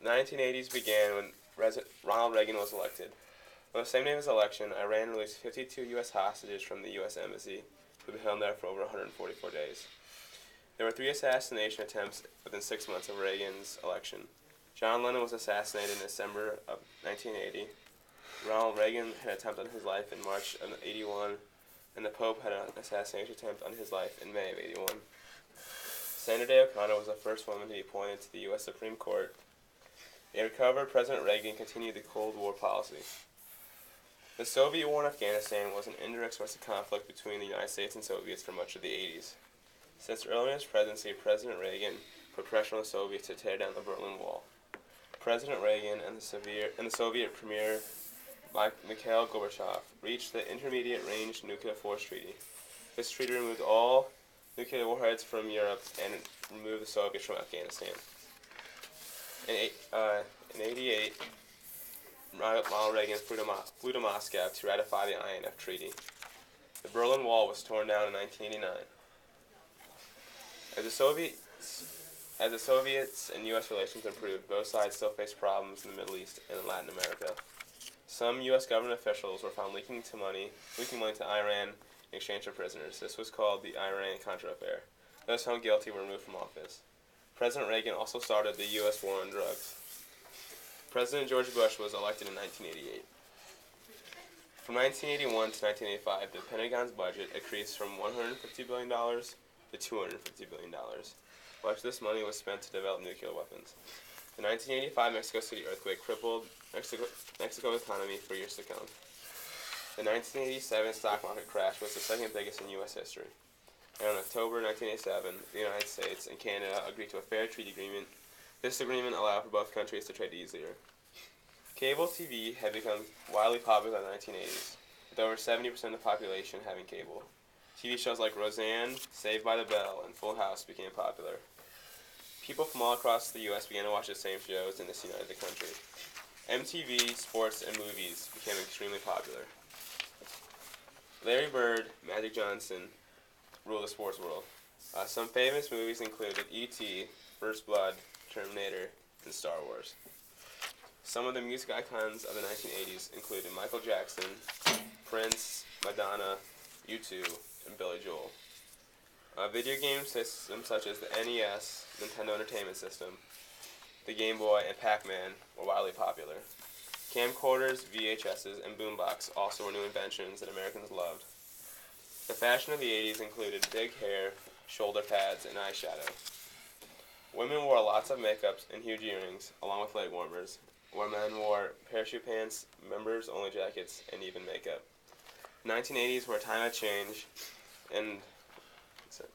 The 1980s began when Ronald Reagan was elected. On the same day of his election, Iran released 52 U.S. hostages from the U.S. Embassy, who had been held there for over 144 days. There were 3 assassination attempts within 6 months of Reagan's election. John Lennon was assassinated in December of 1980. Ronald Reagan had an attempt on his life in March of 81, and the Pope had an assassination attempt on his life in May of 81. Sandra Day O'Connor was the first woman to be appointed to the U.S. Supreme Court. A recovered President Reagan continued the Cold War policy. The Soviet war in Afghanistan was an indirect source of conflict between the United States and Soviets for much of the 80s. Since early in his presidency, President Reagan put pressure on the Soviets to tear down the Berlin Wall. President Reagan and the Soviet Premier Mikhail Gorbachev reached the Intermediate-Range Nuclear Force Treaty. This treaty removed all nuclear warheads from Europe and removed the Soviets from Afghanistan. In 1988, Ronald Reagan flew to Moscow to ratify the INF Treaty. The Berlin Wall was torn down in 1989. As the Soviets and U.S. relations improved, both sides still faced problems in the Middle East and in Latin America. Some U.S. government officials were found leaking money to Iran in exchange for prisoners. This was called the Iran-Contra affair. Those found guilty were removed from office. President Reagan also started the U.S. war on drugs. President George Bush was elected in 1988. From 1981 to 1985, the Pentagon's budget increased from $150 billion to $250 billion. Much of this money was spent to develop nuclear weapons. The 1985 Mexico City earthquake crippled Mexico's economy for years to come. The 1987 stock market crash was the second biggest in U.S. history. And in October 1987, the United States and Canada agreed to a fair trade agreement. This agreement allowed for both countries to trade easier. Cable TV had become widely popular in the 1980s, with over 70% of the population having cable. TV shows like Roseanne, Saved by the Bell, and Full House became popular. People from all across the U.S. began to watch the same shows, and this united the country. MTV, sports, and movies became extremely popular. Larry Bird, Magic Johnson ruled the sports world. Some famous movies included E.T., First Blood, Terminator, and Star Wars. Some of the music icons of the 1980s included Michael Jackson, Prince, Madonna, U2, and Billy Joel. Video game systems such as the NES, Nintendo Entertainment System, the Game Boy, and Pac-Man were widely popular. Camcorders, VHSs, and boombox also were new inventions that Americans loved. The fashion of the 80s included big hair, shoulder pads, and eyeshadow. Women wore lots of makeup and huge earrings, along with leg warmers, where men wore parachute pants, members-only jackets, and even makeup. The 1980s were a time of change, and that's it.